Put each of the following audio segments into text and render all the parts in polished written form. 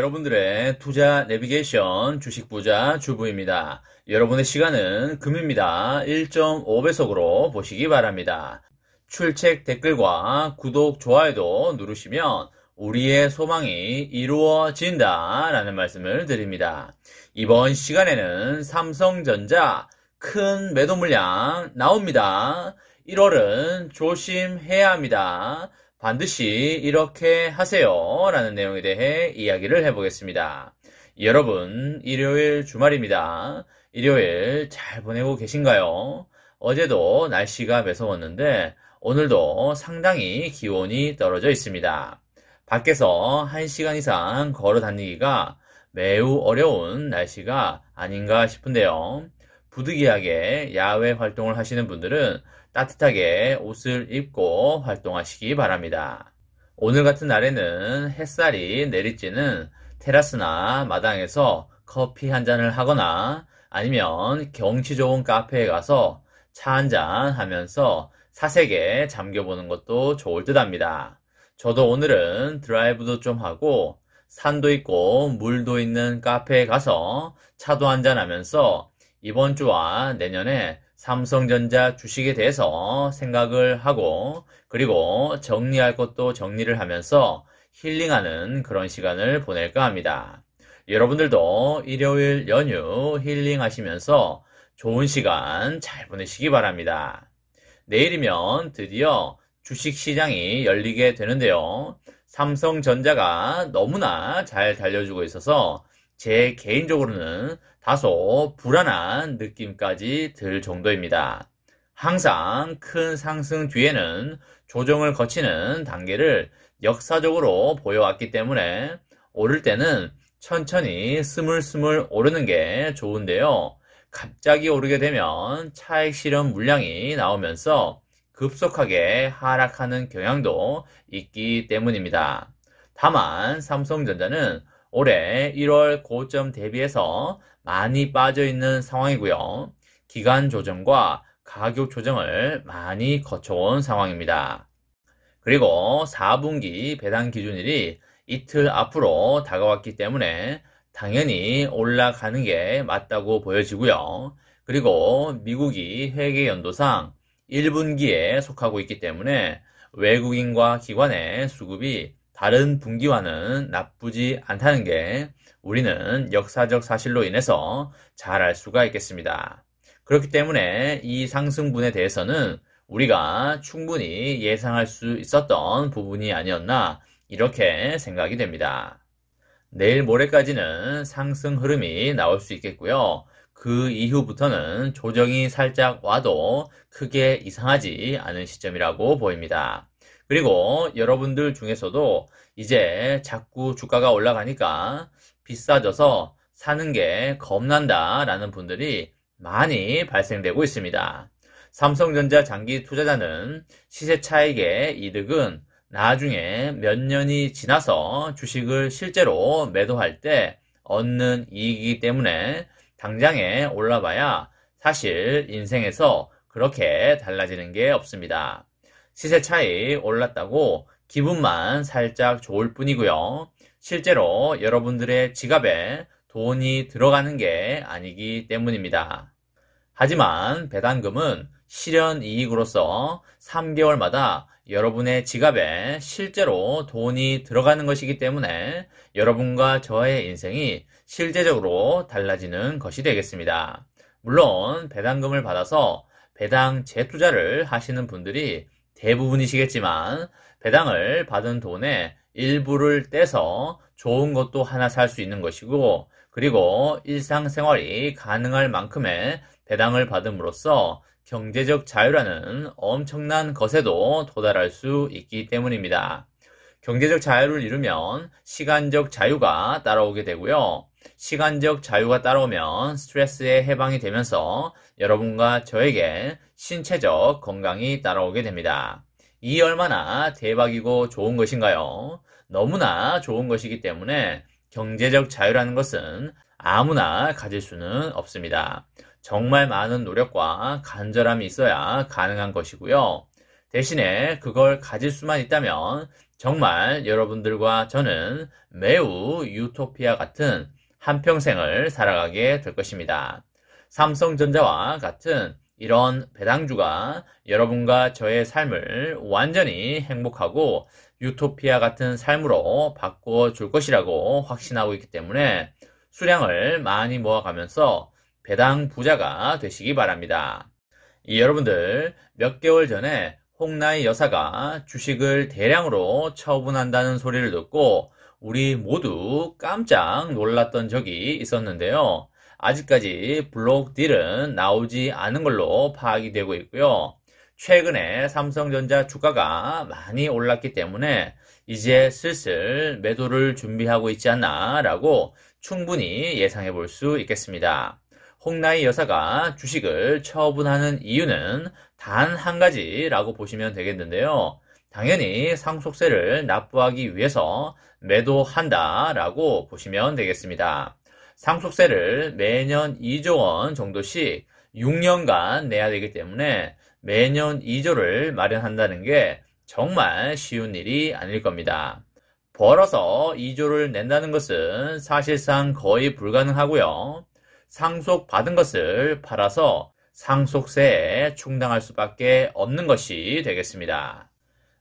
여러분들의 투자 내비게이션 주식부자 주부입니다. 여러분의 시간은 금입니다. 1.5배속으로 보시기 바랍니다. 출첵 댓글과 구독, 좋아요도 누르시면 우리의 소망이 이루어진다 라는 말씀을 드립니다. 이번 시간에는 삼성전자 큰 매도 물량 나옵니다. 1월은 조심해야 합니다. 반드시 이렇게 하세요 라는 내용에 대해 이야기를 해보겠습니다. 여러분, 일요일 주말입니다. 일요일 잘 보내고 계신가요? 어제도 날씨가 매서웠는데 오늘도 상당히 기온이 떨어져 있습니다. 밖에서 1시간 이상 걸어 다니기가 매우 어려운 날씨가 아닌가 싶은데요. 부득이하게 야외 활동을 하시는 분들은 따뜻하게 옷을 입고 활동하시기 바랍니다. 오늘 같은 날에는 햇살이 내리쬐는 테라스나 마당에서 커피 한 잔을 하거나 아니면 경치 좋은 카페에 가서 차 한 잔 하면서 사색에 잠겨보는 것도 좋을 듯 합니다. 저도 오늘은 드라이브도 좀 하고 산도 있고 물도 있는 카페에 가서 차도 한 잔 하면서 이번 주와 내년에 삼성전자 주식에 대해서 생각을 하고 그리고 정리할 것도 정리를 하면서 힐링하는 그런 시간을 보낼까 합니다. 여러분들도 일요일 연휴 힐링하시면서 좋은 시간 잘 보내시기 바랍니다. 내일이면 드디어 주식시장이 열리게 되는데요. 삼성전자가 너무나 잘 달려주고 있어서 제 개인적으로는 다소 불안한 느낌까지 들 정도입니다. 항상 큰 상승 뒤에는 조정을 거치는 단계를 역사적으로 보여왔기 때문에 오를 때는 천천히 스물스물 오르는 게 좋은데요. 갑자기 오르게 되면 차익 실현 물량이 나오면서 급속하게 하락하는 경향도 있기 때문입니다. 다만 삼성전자는 올해 1월 고점 대비해서 많이 빠져있는 상황이고요. 기간 조정과 가격 조정을 많이 거쳐온 상황입니다. 그리고 4분기 배당 기준일이 이틀 앞으로 다가왔기 때문에 당연히 올라가는 게 맞다고 보여지고요. 그리고 미국이 회계 연도상 1분기에 속하고 있기 때문에 외국인과 기관의 수급이 다른 분기와는 나쁘지 않다는 게 우리는 역사적 사실로 인해서 잘 알 수가 있겠습니다. 그렇기 때문에 이 상승분에 대해서는 우리가 충분히 예상할 수 있었던 부분이 아니었나 이렇게 생각이 됩니다. 내일 모레까지는 상승 흐름이 나올 수 있겠고요. 그 이후부터는 조정이 살짝 와도 크게 이상하지 않은 시점이라고 보입니다. 그리고 여러분들 중에서도 이제 자꾸 주가가 올라가니까 비싸져서 사는 게 겁난다 라는 분들이 많이 발생되고 있습니다. 삼성전자 장기 투자자는 시세 차익의 이득은 나중에 몇 년이 지나서 주식을 실제로 매도할 때 얻는 이익이기 때문에 당장에 올라봐야 사실 인생에서 그렇게 달라지는 게 없습니다. 시세 차익 올랐다고 기분만 살짝 좋을 뿐이고요. 실제로 여러분들의 지갑에 돈이 들어가는 게 아니기 때문입니다. 하지만 배당금은 실현 이익으로서 3개월마다 여러분의 지갑에 실제로 돈이 들어가는 것이기 때문에 여러분과 저의 인생이 실제적으로 달라지는 것이 되겠습니다. 물론 배당금을 받아서 배당 재투자를 하시는 분들이 대부분이시겠지만 배당을 받은 돈의 일부를 떼서 좋은 것도 하나 살 수 있는 것이고 그리고 일상생활이 가능할 만큼의 배당을 받음으로써 경제적 자유라는 엄청난 것에도 도달할 수 있기 때문입니다. 경제적 자유를 이루면 시간적 자유가 따라오게 되고요. 시간적 자유가 따라오면 스트레스에 해방이 되면서 여러분과 저에게 신체적 건강이 따라오게 됩니다. 이 얼마나 대박이고 좋은 것인가요? 너무나 좋은 것이기 때문에 경제적 자유라는 것은 아무나 가질 수는 없습니다. 정말 많은 노력과 간절함이 있어야 가능한 것이고요. 대신에 그걸 가질 수만 있다면 정말 여러분들과 저는 매우 유토피아 같은 한평생을 살아가게 될 것입니다. 삼성전자와 같은 이런 배당주가 여러분과 저의 삶을 완전히 행복하고 유토피아 같은 삶으로 바꿔 줄 것이라고 확신하고 있기 때문에 수량을 많이 모아가면서 배당 부자가 되시기 바랍니다. 여러분들, 몇 개월 전에 홍나희 여사가 주식을 대량으로 처분한다는 소리를 듣고 우리 모두 깜짝 놀랐던 적이 있었는데요. 아직까지 블록 딜은 나오지 않은 걸로 파악이 되고 있고요. 최근에 삼성전자 주가가 많이 올랐기 때문에 이제 슬슬 매도를 준비하고 있지 않나 라고 충분히 예상해 볼 수 있겠습니다. 홍나희 여사가 주식을 처분하는 이유는 단 한 가지라고 보시면 되겠는데요. 당연히 상속세를 납부하기 위해서 매도한다라고 보시면 되겠습니다. 상속세를 매년 2조 원 정도씩 6년간 내야 되기 때문에 매년 2조를 마련한다는 게 정말 쉬운 일이 아닐 겁니다. 벌어서 2조를 낸다는 것은 사실상 거의 불가능하고요. 상속받은 것을 팔아서 상속세에 충당할 수밖에 없는 것이 되겠습니다.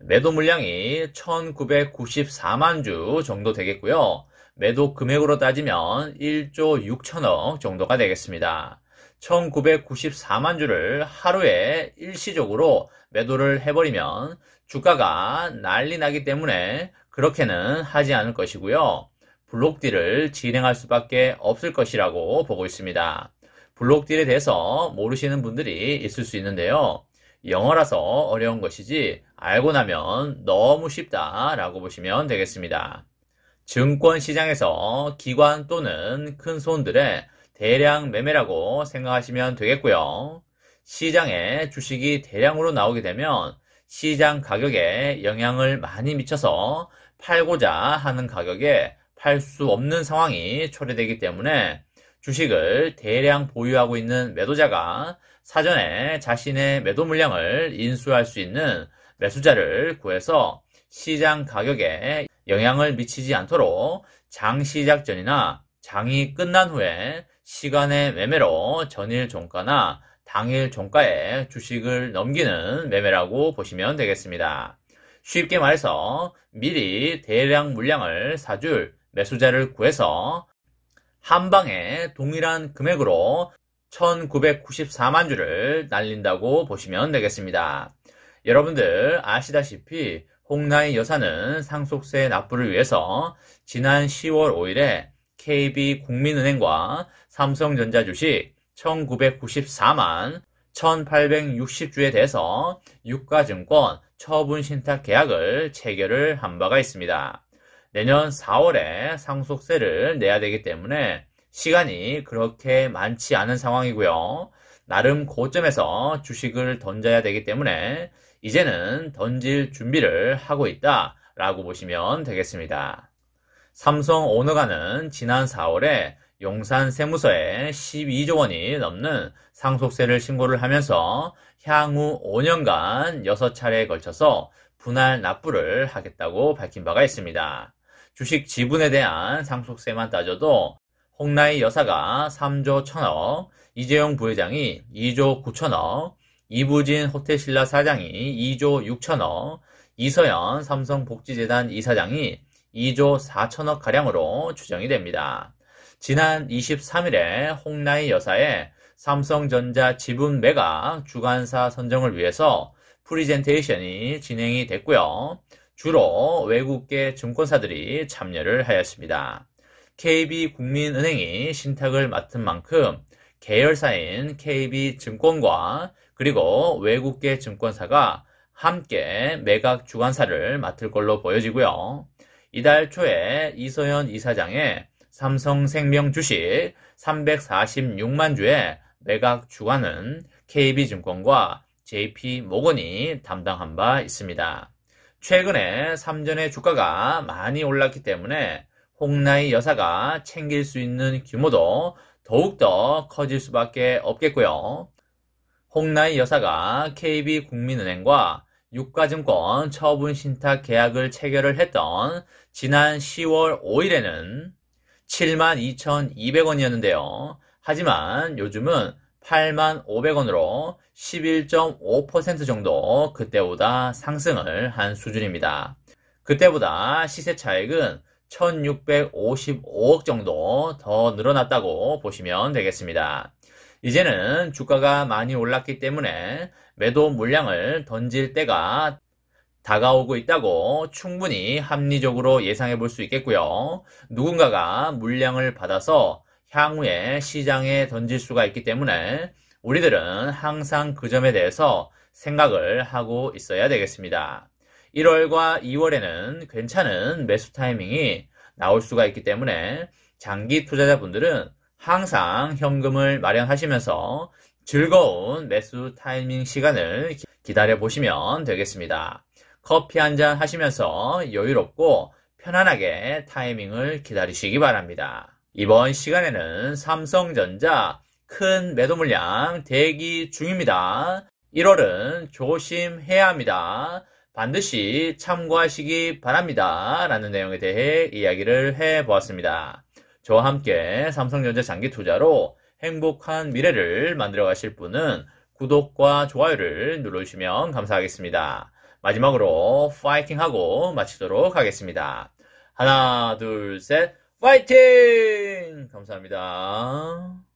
매도 물량이 1994만 주 정도 되겠고요. 매도 금액으로 따지면 1조 6천억 정도가 되겠습니다. 1994만 주를 하루에 일시적으로 매도를 해버리면 주가가 난리 나기 때문에 그렇게는 하지 않을 것이고요. 블록딜을 진행할 수밖에 없을 것이라고 보고 있습니다. 블록딜에 대해서 모르시는 분들이 있을 수 있는데요. 영어라서 어려운 것이지 알고 나면 너무 쉽다라고 보시면 되겠습니다. 증권시장에서 기관 또는 큰 손들의 대량 매매라고 생각하시면 되겠고요. 시장에 주식이 대량으로 나오게 되면 시장 가격에 영향을 많이 미쳐서 팔고자 하는 가격에 팔 수 없는 상황이 초래되기 때문에 주식을 대량 보유하고 있는 매도자가 사전에 자신의 매도 물량을 인수할 수 있는 매수자를 구해서 시장 가격에 영향을 미치지 않도록 장 시작 전이나 장이 끝난 후에 시간의 매매로 전일 종가나 당일 종가에 주식을 넘기는 매매라고 보시면 되겠습니다. 쉽게 말해서 미리 대량 물량을 사줄 매수자를 구해서 한 방에 동일한 금액으로 1994만 주를 날린다고 보시면 되겠습니다. 여러분들 아시다시피 홍나희 여사는 상속세 납부를 위해서 지난 10월 5일에 KB국민은행과 삼성전자 주식 1994만 1860주에 대해서 유가증권 처분 신탁 계약을 체결을 한 바가 있습니다. 내년 4월에 상속세를 내야 되기 때문에 시간이 그렇게 많지 않은 상황이고요. 나름 고점에서 주식을 던져야 되기 때문에 이제는 던질 준비를 하고 있다라고 보시면 되겠습니다. 삼성 오너가는 지난 4월에 용산 세무서에 12조 원이 넘는 상속세를 신고를 하면서 향후 5년간 6차례에 걸쳐서 분할 납부를 하겠다고 밝힌 바가 있습니다. 주식 지분에 대한 상속세만 따져도 홍나희 여사가 3조 1천억, 이재용 부회장이 2조 9천억, 이부진 호텔신라 사장이 2조 6천억, 이서연 삼성복지재단 이사장이 2조 4천억 가량으로 추정이 됩니다. 지난 23일에 홍나희 여사의 삼성전자 지분 매각 주관사 선정을 위해서 프리젠테이션이 진행이 됐고요. 주로 외국계 증권사들이 참여를 하였습니다. KB국민은행이 신탁을 맡은 만큼 계열사인 KB증권과 그리고 외국계 증권사가 함께 매각 주관사를 맡을 걸로 보여지고요. 이달 초에 이서연 이사장의 삼성생명 주식 346만 주의 매각 주관은 KB증권과 JP모건이 담당한 바 있습니다. 최근에 삼전의 주가가 많이 올랐기 때문에 홍나희 여사가 챙길 수 있는 규모도 더욱더 커질 수밖에 없겠고요. 홍나희 여사가 KB국민은행과 유가증권 처분 신탁 계약을 체결을 했던 지난 10월 5일에는 72,200원이었는데요. 하지만 요즘은 85,500원으로 11.5% 정도 그때보다 상승을 한 수준입니다. 그때보다 시세 차익은 1,655억 정도 더 늘어났다고 보시면 되겠습니다. 이제는 주가가 많이 올랐기 때문에 매도 물량을 던질 때가 다가오고 있다고 충분히 합리적으로 예상해 볼 수 있겠고요. 누군가가 물량을 받아서 향후에 시장에 던질 수가 있기 때문에 우리들은 항상 그 점에 대해서 생각을 하고 있어야 되겠습니다. 1월과 2월에는 괜찮은 매수 타이밍이 나올 수가 있기 때문에 장기 투자자분들은 항상 현금을 마련하시면서 즐거운 매수 타이밍 시간을 기다려 보시면 되겠습니다. 커피 한잔 하시면서 여유롭고 편안하게 타이밍을 기다리시기 바랍니다. 이번 시간에는 삼성전자 큰 매도 물량 대기 중입니다. 1월은 조심해야 합니다. 반드시 참고하시기 바랍니다. 라는 내용에 대해 이야기를 해보았습니다. 저와 함께 삼성전자 장기 투자로 행복한 미래를 만들어 가실 분은 구독과 좋아요를 눌러주시면 감사하겠습니다. 마지막으로 파이팅하고 마치도록 하겠습니다. 하나, 둘, 셋, 파이팅! 감사합니다.